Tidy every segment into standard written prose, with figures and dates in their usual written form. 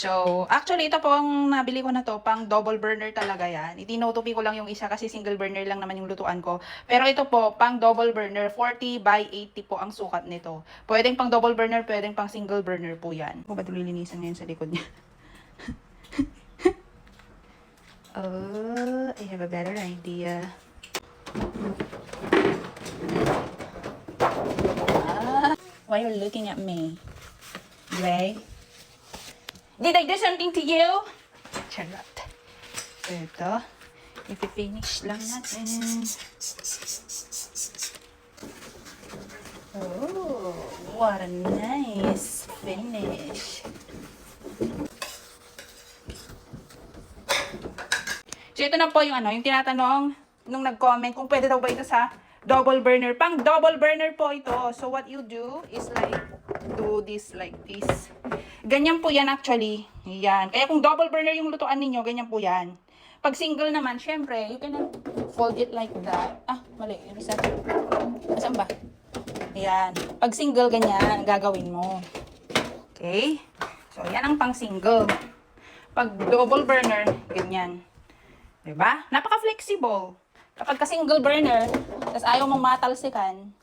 So, actually, ito pong nabili ko na to, pang double burner talaga yan. Itinotupi ko lang yung isa kasi single burner lang naman yung lutuan ko. Pero ito po, pang double burner, 40 by 80 po ang sukat nito. Pwedeng pang double burner, pwedeng pang single burner po yan. Ako ba ito lilinisan ngayon sa likod niya? Oh, I have a better idea. Why are you looking at me? Ray? Did I do something to you? Charot. Ito. I-finish lang natin. Oh, what a nice finish. So, ito na po yung yung tinatanong nung nag-comment kung pwede daw ba ito sa double burner. Pang double burner po ito. So, what you do is like, do this like this. Ganyan po yan actually. Yan. Kaya kung double burner yung lutuan ninyo, ganyan po yan. Pag single naman, syempre, you can fold it like that. Ah, mali. Yung isa. Asan ba? Yan. Pag single, ganyan, gagawin mo. Okay? So, yan ang pang single. Pag double burner, ganyan. Diba? Napaka-flexible. Kapag ka-single burner, tapos ayaw mong matalsikan,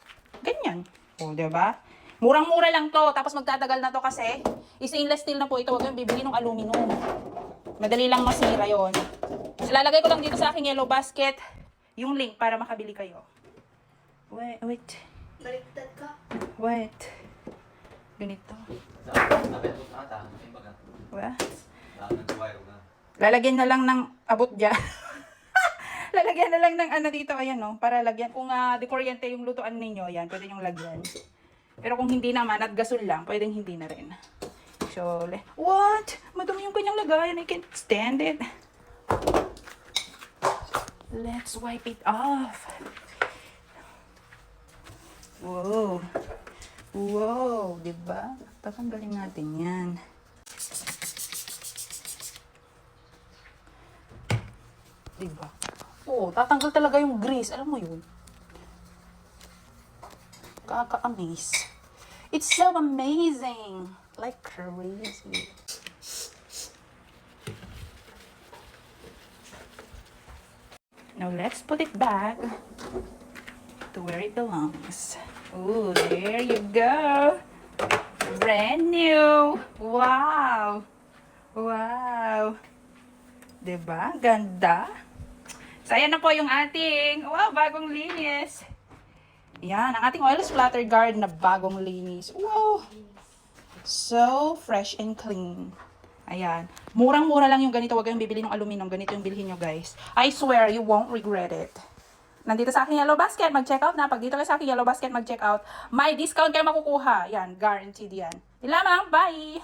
ganyan. O, diba? Murang-mura lang to. Tapos magtatagal na to kasi stainless steel na po ito. Huwag kayong bibili ng aluminum. Madali lang masira yon. So, lalagay ko lang dito sa aking yellow basket yung link para makabili kayo. Wait. Baliktad ka. Wait. Ganito. What? Lalagyan na lang ng abot dyan. Lalagyan na lang ng dito, ayan no, para lagyan. Kung di kuryente yung lutuan ninyo, yan, pwede nyong lagyan. Pero kung hindi naman, at gasol lang, pwedeng hindi na rin. So, what? Madumi yung kanyang lagayan, I can't stand it. Let's wipe it off. Wow. Wow, diba? Tatanggalin natin yan. Diba? Oo, tatanggal talaga yung grease. Alam mo yun? Kaka-amaze. It's so amazing. Like crazy. Now let's put it back to where it belongs. Ooh, there you go. Brand new. Wow. Wow. Diba? Ganda. So, ayan na po yung ating, wow, bagong linis. Yan, ang ating oil splatter guard na bagong linis. Wow. So, fresh and clean. Ayan. Murang-mura lang yung ganito. Huwag kayong bibili ng aluminum. Ganito yung bilhin nyo, guys. I swear, you won't regret it. Nandito sa aking yellow basket, mag-check out na. Pag dito kayo sa aking yellow basket, mag-check out. May discount kayo makukuha. Yan, guaranteed yan. Yun lamang. Bye!